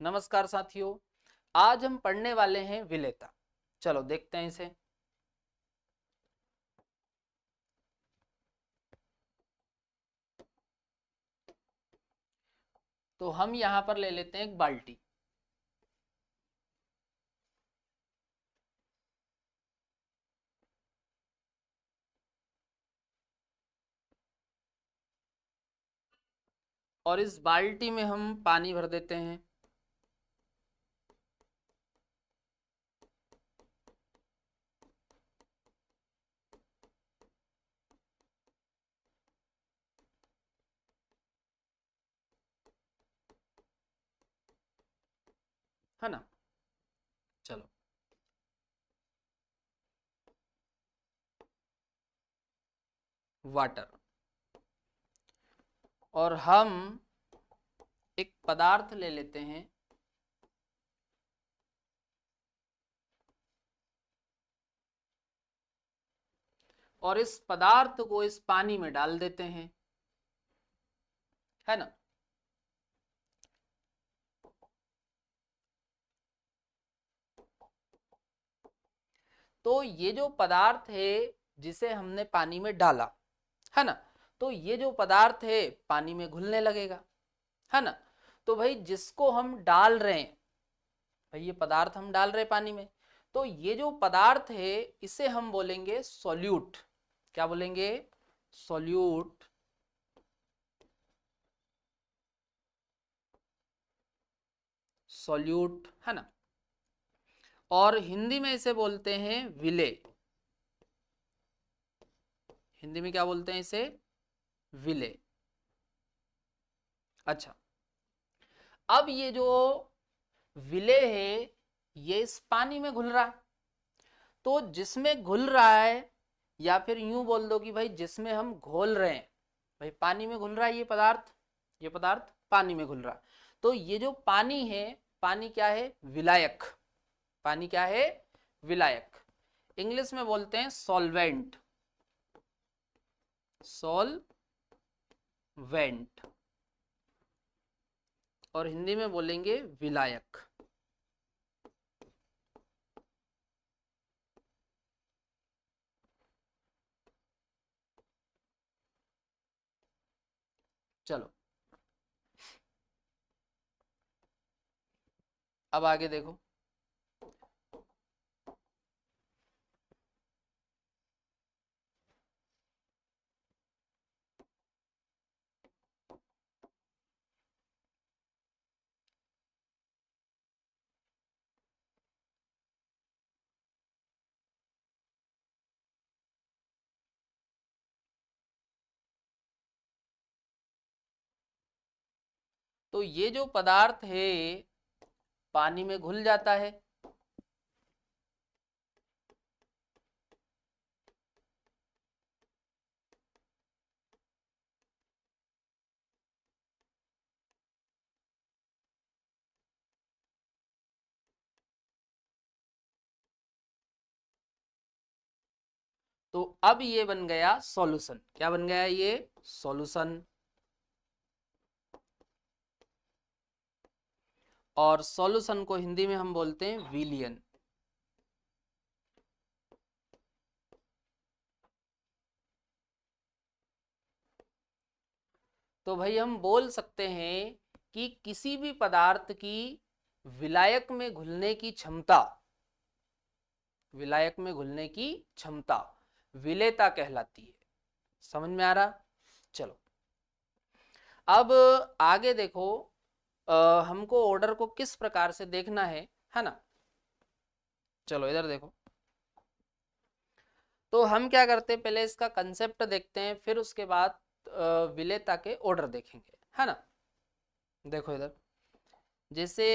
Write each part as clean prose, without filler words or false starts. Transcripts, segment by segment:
नमस्कार साथियों, आज हम पढ़ने वाले हैं विलेता। चलो देखते हैं इसे। तो हम यहाँ पर ले लेते हैं एक बाल्टी। और इस बाल्टी में हम पानी भर देते हैं। है ना। चलो, वाटर। और हम एक पदार्थ ले लेते हैं। और इस पदार्थ को इस पानी में डाल देते हैं। है ना। तो ये जो पदार्थ है जिसे हमने पानी में डाला, है ना, तो ये जो पदार्थ है पानी में घुलने लगेगा। है ना। तो भाई जिसको हम डाल रहे हैं, भाई ये पदार्थ हम डाल रहे हैं पानी में, तो ये जो पदार्थ है इसे हम बोलेंगे सॉल्यूट। क्या बोलेंगे? सॉल्यूट। सॉल्यूट, है ना। और हिंदी में इसे बोलते हैं विले। हिंदी में क्या बोलते हैं इसे? विले। अच्छा, अब ये जो विले है ये इस पानी में घुल रहा है। तो जिसमें घुल रहा है, या फिर यूं बोल दो कि भाई जिसमें हम घोल रहे हैं, भाई पानी में घुल रहा है ये पदार्थ। ये पदार्थ पानी में घुल रहा है। तो ये जो पानी है, पानी क्या है? विलायक। पानी क्या है? विलायक। इंग्लिश में बोलते हैं सॉल्वेंट। सॉल्वेंट। और हिंदी में बोलेंगे विलायक। चलो, अब आगे देखो। तो ये जो पदार्थ है पानी में घुल जाता है। तो अब ये बन गया सॉल्यूशन। क्या बन गया ये? सॉल्यूशन। और सॉल्यूशन को हिंदी में हम बोलते हैं विलियन। तो भाई हम बोल सकते हैं कि किसी भी पदार्थ की विलायक में घुलने की क्षमता, विलायक में घुलने की क्षमता विलेयता कहलाती है। समझ में आ रहा? चलो, अब आगे देखो। हमको ऑर्डर को किस प्रकार से देखना है ना। चलो इधर देखो। तो हम क्या करते हैं, पहले इसका कंसेप्ट देखते हैं, फिर उसके बाद विलेयता के ऑर्डर देखेंगे। है ना। देखो इधर, जैसे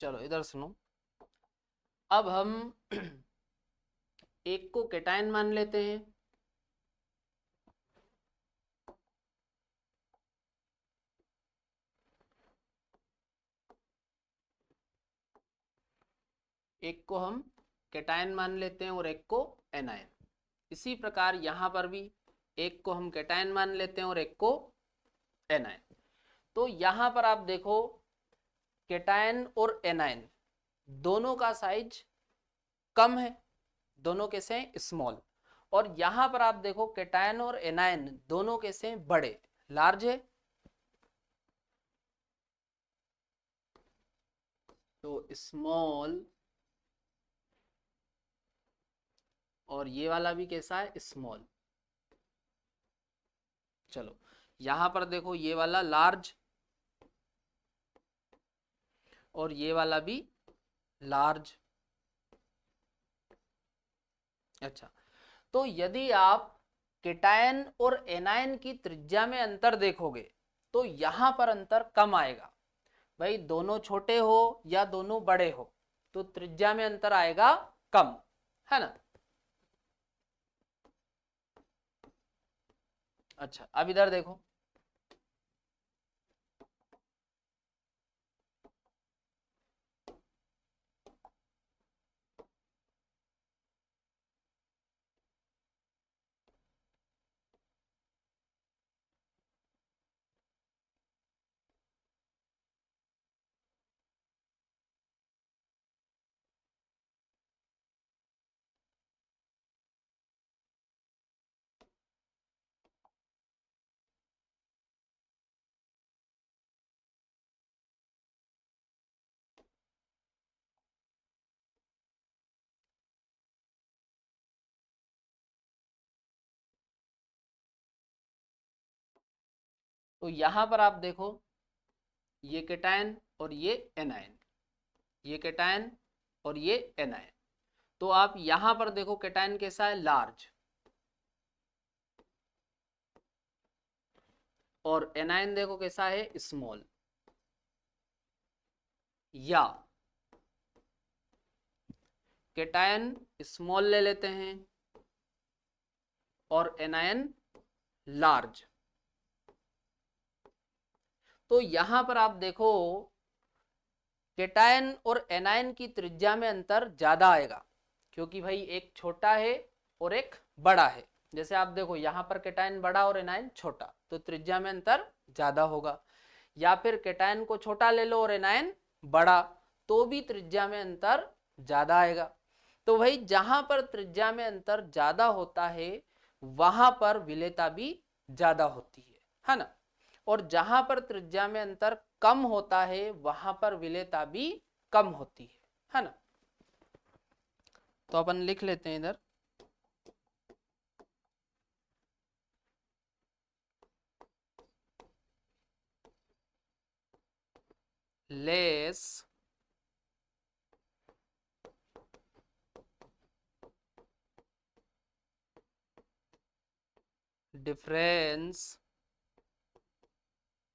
चलो इधर सुनो। अब हम एक को कैटायन मान लेते हैं, एक को हम कैटायन मान लेते हैं और एक को एनायन। इसी प्रकार यहां पर भी एक को हम कैटायन मान लेते हैं और एक को एनायन। तो यहां पर आप देखो कैटायन और एनायन दोनों का साइज कम है, दोनों कैसे हैं, स्मॉल। और यहां पर आप देखो कैटायन और एनायन दोनों कैसे हैं, बड़े, लार्ज है। तो स्मॉल और ये वाला भी कैसा है, स्मॉल। चलो यहां पर देखो ये वाला लार्ज और ये वाला भी लार्ज। अच्छा, तो यदि आप कैटायन और एनायन की त्रिज्या में अंतर देखोगे तो यहां पर अंतर कम आएगा। भाई दोनों छोटे हो या दोनों बड़े हो तो त्रिज्या में अंतर आएगा कम, है ना। अच्छा, अब इधर देखो, तो यहां पर आप देखो ये कैटायन और ये एनायन, ये कैटायन और ये एनायन। तो आप यहां पर देखो कैटायन कैसा है, लार्ज, और एनायन देखो कैसा है, स्मॉल। या कैटायन स्मॉल ले लेते हैं और एनायन लार्ज। तो यहां पर आप देखो कैटायन और एनायन की त्रिज्या में अंतर ज्यादा आएगा, क्योंकि भाई एक छोटा है और एक बड़ा है। जैसे आप देखो यहां पर कैटायन बड़ा और एनायन छोटा, तो त्रिज्या में अंतर ज्यादा होगा। या फिर कैटायन को छोटा ले लो और एनायन बड़ा, तो भी त्रिज्या में अंतर ज्यादा आएगा। तो भाई जहां पर त्रिज्या में अंतर ज्यादा होता है वहां पर विलेयता भी ज्यादा होती है ना। और जहां पर त्रिज्या में अंतर कम होता है वहां पर विलेयता भी कम होती है ना। तो अपन लिख लेते हैं इधर, less difference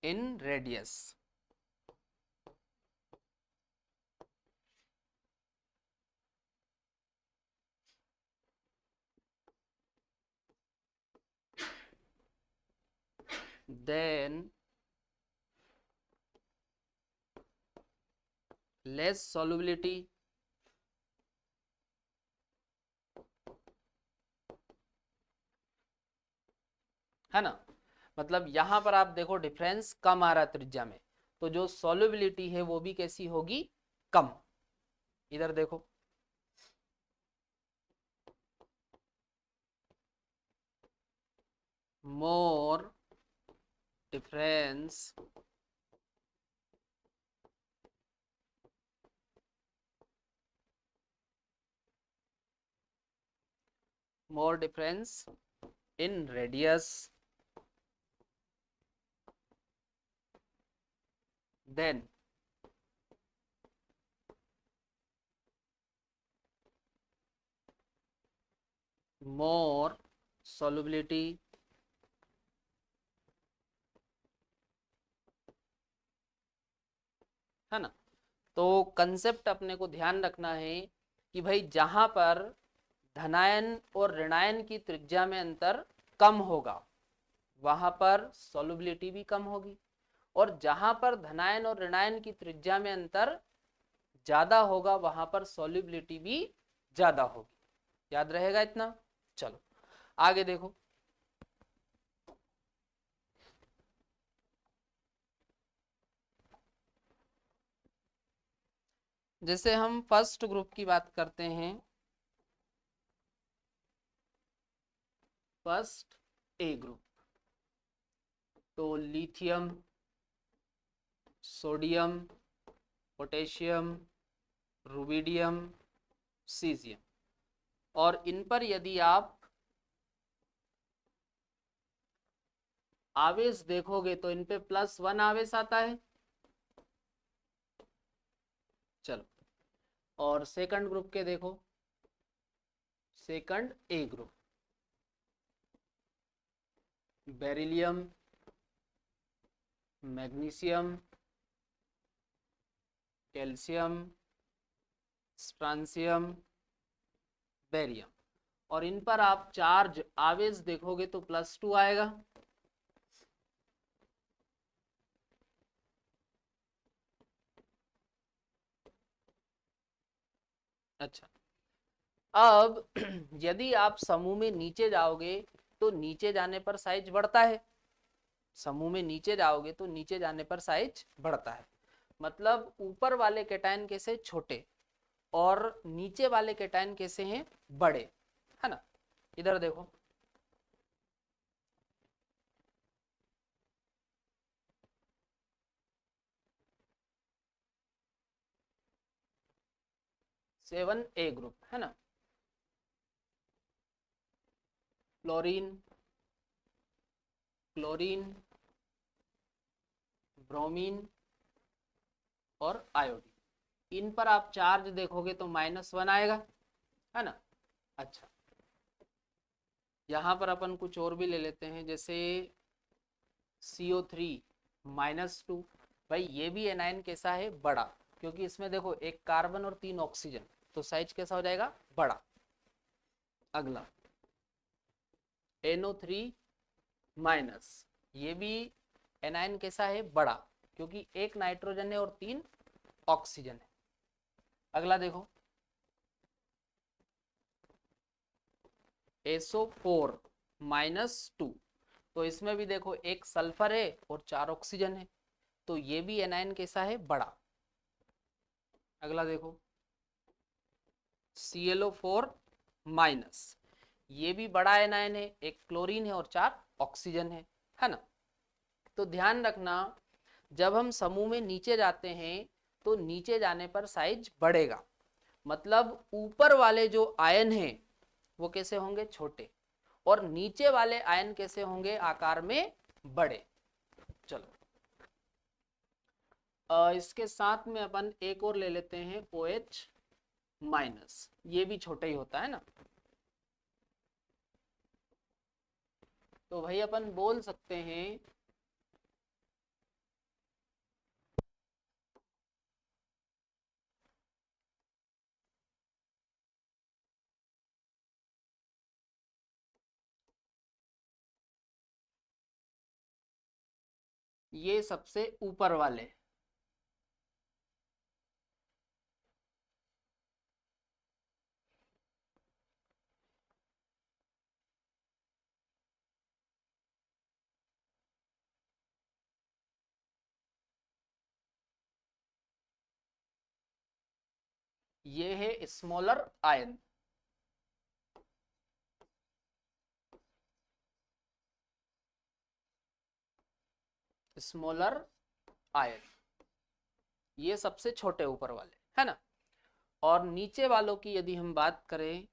in radius. then less solubility है ना। मतलब यहां पर आप देखो डिफरेंस कम आ रहा है त्रिज्या में, तो जो सॉल्युबिलिटी है वो भी कैसी होगी, कम। इधर देखो, more difference more difference in radius then more solubility है ना। तो कंसेप्ट अपने को ध्यान रखना है कि भाई जहां पर धनायन और ऋणायन की त्रिज्या में अंतर कम होगा वहां पर सॉल्युबिलिटी भी कम होगी, और जहां पर धनायन और ऋणायन की त्रिज्या में अंतर ज्यादा होगा वहां पर सॉल्युबिलिटी भी ज्यादा होगी। याद रहेगा इतना? चलो आगे देखो। जैसे हम फर्स्ट ग्रुप की बात करते हैं, फर्स्ट ए ग्रुप, तो lithium, sodium, potassium, rubidium, caesium, और इन पर यदि आप आवेश देखोगे तो इन पे +1 आवेश आता है। चलो, और सेकंड ग्रुप के देखो, सेकंड ए group, beryllium, magnesium, calcium, strontium, barium, और इन पर आप चार्ज आवेश देखोगे तो +2 आएगा। अच्छा, अब यदि आप समूह में नीचे जाओगे तो नीचे जाने पर साइज बढ़ता है। समूह में नीचे जाओगे तो नीचे जाने पर साइज बढ़ता है, मतलब ऊपर वाले कैटायन कैसे छोटे और नीचे वाले कैटायन कैसे हैं बड़े, है ना। इधर देखो, सेवन ए ग्रुप है ना, क्लोरीन, क्लोरीन, ब्रोमीन और आयोडीन, इन पर आप चार्ज देखोगे तो -1 आएगा, है ना। अच्छा, यहां पर अपन कुछ और भी ले लेते हैं, जैसे CO3 -2, भाई ये भी एनायन कैसा है बड़ा, क्योंकि इसमें देखो एक कार्बन और 3 ऑक्सीजन, तो साइज कैसा हो जाएगा बड़ा। अगला NO3 माइनस, ये भी एनायन कैसा है बड़ा, क्योंकि एक नाइट्रोजन है और 3 ऑक्सीजन है। अगला देखो SO4 -2, तो इसमें भी देखो एक सल्फर है और 4 ऑक्सीजन है, तो ये भी एनायन कैसा है बड़ा। अगला देखो ClO4 माइनस, ये भी बड़ा एनायन है, एक क्लोरीन है और 4 ऑक्सीजन है ना। तो ध्यान रखना, जब हम समूह में नीचे जाते हैं तो नीचे जाने पर साइज बढ़ेगा, मतलब ऊपर वाले जो आयन हैं वो कैसे होंगे छोटे, और नीचे वाले आयन कैसे होंगे आकार में बड़े। चलो, इसके साथ में अपन एक और ले लेते हैं OH माइनस, ये भी छोटा ही होता है ना। तो भाई अपन बोल सकते हैं ये सबसे ऊपर वाले, ये है स्मॉलर आयन, स्मॉलर आयन, ये सबसे छोटे ऊपर वाले, है ना। और नीचे वालों की यदि हम बात करें,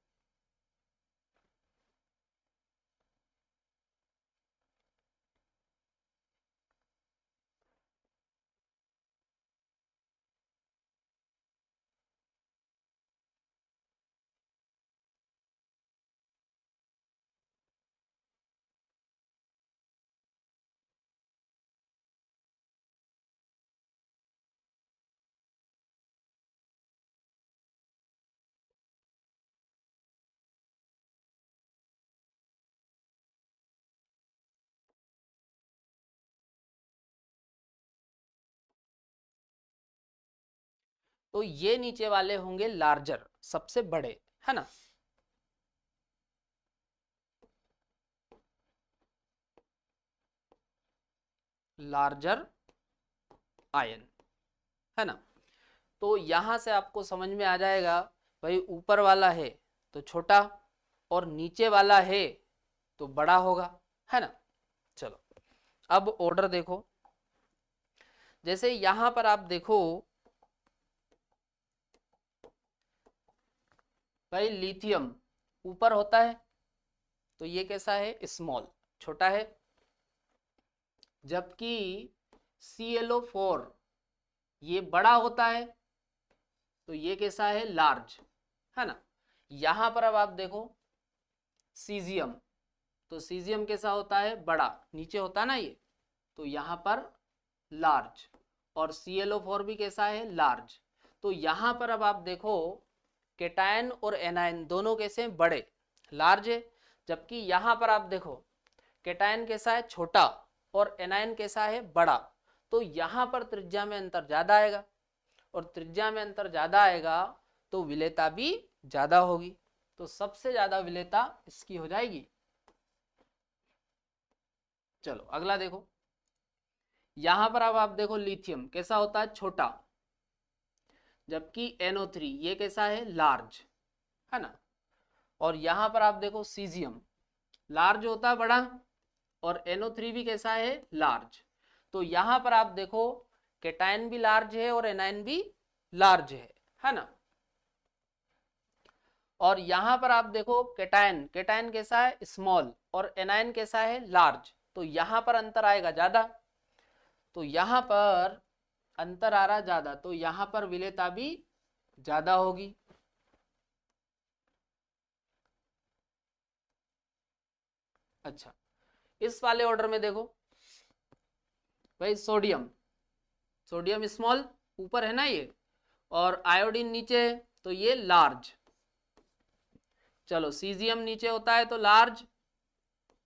तो ये नीचे वाले होंगे लार्जर, सबसे बड़े, है ना। लार्जर आयन, है ना। तो यहां से आपको समझ में आ जाएगा भाई ऊपर वाला है तो छोटा और नीचे वाला है तो बड़ा होगा, है ना। चलो अब ऑर्डर देखो, जैसे यहां पर आप देखो भाई लिथियम ऊपर होता है तो ये कैसा है, स्मॉल, छोटा है। जबकि ClO4 ये बड़ा होता है तो ये कैसा है, लार्ज, है ना। यहां पर अब आप देखो सीजियम, तो सीजियम कैसा होता है, बड़ा, नीचे होता है ना ये, तो यहां पर लार्ज। और ClO4 भी कैसा है, लार्ज। तो यहां पर अब आप देखो केटायन और एनायन दोनों कैसे हैं, बड़े, लार्ज है। जबकि यहां पर आप देखो केटायन कैसा है, छोटा, और एनायन कैसा है, बड़ा। तो यहां पर त्रिज्या में अंतर ज्यादा आएगा, और त्रिज्या में अंतर ज्यादा आएगा तो विलेयता भी ज्यादा होगी। तो सबसे ज्यादा विलेयता इसकी हो जाएगी। चलो अगला देखो, यहां पर अब आप देखो लिथियम कैसा होता है, छोटा, जबकि NO3 ये कैसा है, लार्ज, है ना। और यहां पर आप देखो सीजियम लार्ज होता है, बड़ा, और NO3 भी कैसा है, लार्ज। तो यहां पर आप देखो केटायन भी लार्ज है और एनायन भी लार्ज है ना। और यहां पर आप देखो केटायन, केटायन कैसा है, स्मॉल, और एनायन कैसा है, लार्ज। तो यहां पर अंतर आएगा ज्यादा, तो यहां पर अंतर आ रहा ज्यादा, तो यहां पर विलेयता भी ज्यादा होगी। अच्छा इस वाले ऑर्डर में देखो भाई सोडियम, सोडियम स्मॉल ऊपर है ना ये, और आयोडीन नीचे है तो ये लार्ज। चलो सीजियम नीचे होता है तो लार्ज,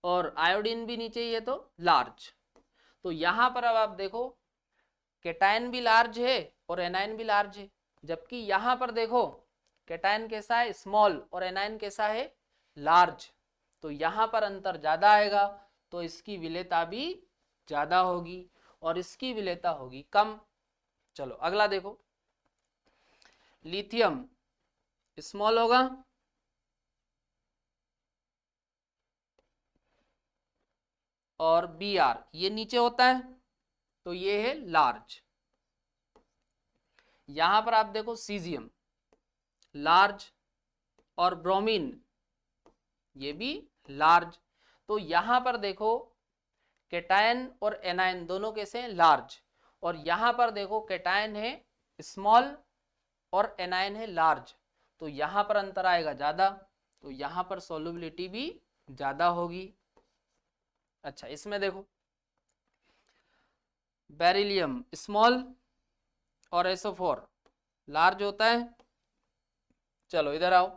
और आयोडीन भी नीचे ही है तो लार्ज। तो यहां पर अब आप देखो केटायन भी लार्ज है और एनायन भी लार्ज है। जबकि यहां पर देखो केटायन कैसा है, स्मॉल, और एनायन कैसा है, लार्ज। तो यहां पर अंतर ज्यादा आएगा तो इसकी विलेयता भी ज्यादा होगी और इसकी विलेयता होगी कम। चलो अगला देखो, लिथियम स्मॉल होगा, और Br ये नीचे होता है तो ये है लार्ज। यहां पर आप देखो सीजियम लार्ज, और ब्रोमीन ये भी लार्ज। तो यहां पर देखो केटायन और एनायन दोनों कैसे हैं, लार्ज। और यहां पर देखो केटायन है स्मॉल और एनायन है लार्ज, तो यहां पर अंतर आएगा ज्यादा, तो यहां पर सोल्युबिलिटी भी ज्यादा होगी। अच्छा इसमें देखो बेरिलियम स्मॉल और SO4 लार्ज होता है। चलो इधर आओ,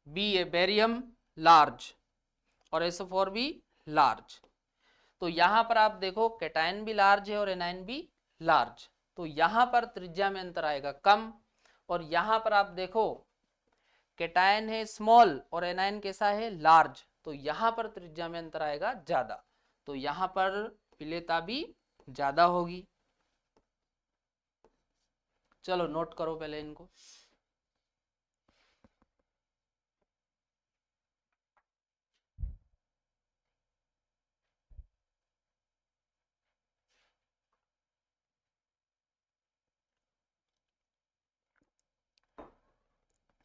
बी है बेरियम लार्ज और SO4 भी लार्ज। तो यहां पर आप देखो केटायन भी लार्ज है और एनायन भी लार्ज, तो यहां पर त्रिज्या में अंतर आएगा कम। और यहां पर आप देखो केटायन है स्मॉल और एनायन कैसा है, लार्ज, तो यहां पर त्रिज्या में अंतर आएगा ज्यादा, तो यहां पर विलेयता भी ज्यादा होगी। चलो नोट करो पहले इनको।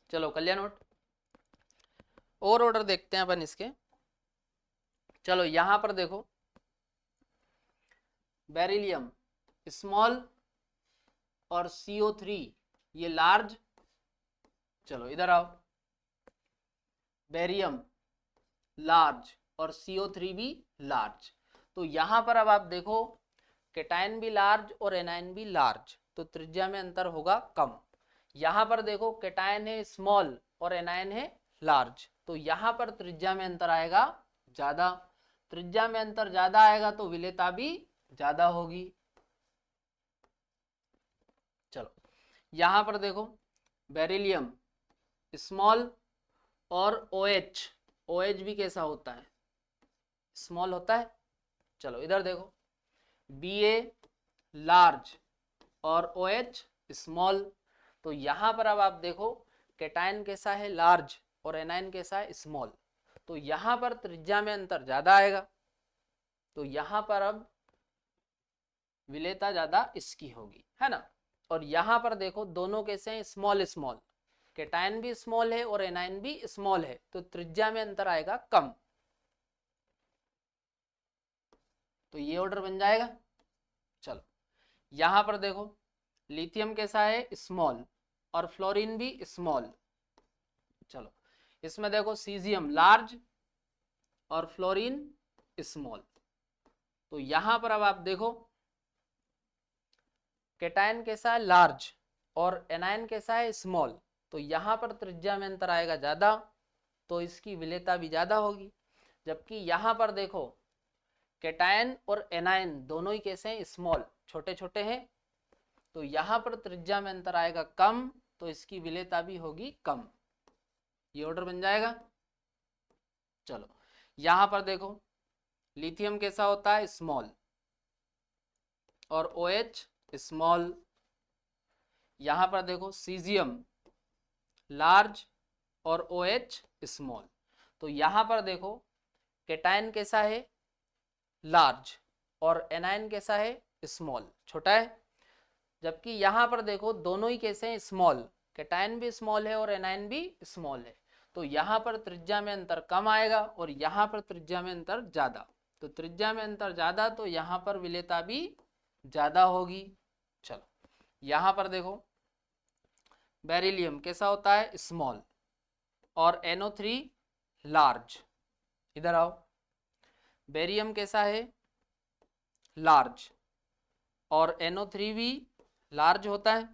चलो कर लिया नोट, और ऑर्डर देखते हैं अपन इसके। चलो यहां पर देखो बेरिलियम स्मॉल और CO3 ये लार्ज। चलो इधर आओ, बेरियम लार्ज और CO3 भी लार्ज। तो यहां पर अब आप देखो केटायन भी लार्ज और एनायन भी लार्ज, तो त्रिज्या में अंतर होगा कम। यहां पर देखो केटायन है स्मॉल और एनायन है लार्ज, तो यहां पर त्रिज्या में अंतर आएगा ज्यादा। त्रिज्या में अंतर ज्यादा आएगा तो विलेयता भी ज्यादा होगी। चलो यहां पर देखो बेरिलियम स्मॉल और OH, OH भी कैसा होता है, स्मॉल होता है। चलो इधर देखो Ba लार्ज और OH स्मॉल। तो यहां पर अब आप देखो कैटायन कैसा है, लार्ज, और एनायन कैसा है, स्मॉल। तो यहां पर त्रिज्या में अंतर ज्यादा आएगा, तो यहां पर अब विलेयता ज्यादा इसकी होगी, है ना। और यहां पर देखो दोनों कैसे हैं, स्मॉल स्मॉल, कैटायन भी स्मॉल है और एनायन भी स्मॉल है, तो त्रिज्या में अंतर आएगा कम। तो ये ऑर्डर बन जाएगा। चलो यहां पर देखो लिथियम कैसा है, स्मॉल, और फ्लोरीन भी स्मॉल। चलो इसमें देखो सीजियम लार्ज और फ्लोरीन स्मॉल। तो यहां पर अब आप देखो कैटायन कैसा है, लार्ज, और एनायन कैसा है, स्मॉल। तो यहां पर त्रिज्या में अंतर आएगा ज्यादा, तो इसकी विलेयता भी ज्यादा होगी। जबकि यहां पर देखो कैटायन और एनायन दोनों ही कैसे हैं, स्मॉल, छोटे छोटे हैं, तो यहां पर त्रिज्या में अंतर आएगा कम, तो इसकी विलेयता भी होगी कम। ये ऑर्डर बन जाएगा। चलो यहां पर देखो लिथियम कैसा होता है, स्मॉल, और OH स्मॉल। यहां पर देखो सीजियम लार्ज और OH स्मॉल। तो यहां पर देखो कैटायन कैसा है, लार्ज, और एनायन कैसा है, स्मॉल, छोटा है। जबकि यहां पर देखो दोनों ही कैसे हैं, स्मॉल, कैटायन भी स्मॉल है और एनायन भी स्मॉल है। तो यहां पर त्रिज्या में अंतर कम आएगा और यहां पर त्रिज्या में अंतर ज्यादा। तो त्रिज्या में अंतर ज्यादा, तो यहां पर विलेयता भी ज्यादा होगी। चलो यहां पर देखो बेरिलियम कैसा होता है, स्मॉल, और NO3 लार्ज। इधर आओ, बेरियम कैसा है, लार्ज, और NO3 भी लार्ज होता है।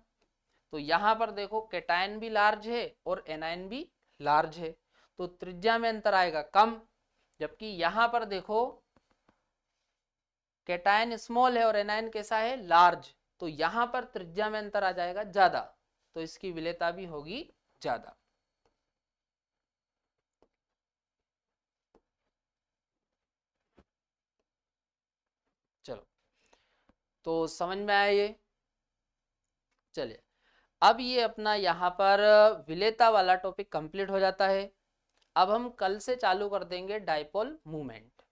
तो यहां पर देखो कैटायन भी लार्ज है और एनायन भी लार्ज है, तो त्रिज्या में अंतर आएगा कम। जबकि यहां पर देखो कैटायन स्मॉल है और एनायन कैसा है, लार्ज, तो यहां पर त्रिज्या में अंतर आ जाएगा ज्यादा, तो इसकी विलेयता भी होगी ज्यादा। चलो तो समझ में आया ये। चलिए अब ये अपना यहाँ पर विलेयता वाला टॉपिक कंप्लीट हो जाता है। अब हम कल से चालू कर देंगे डाइपोल मूवमेंट।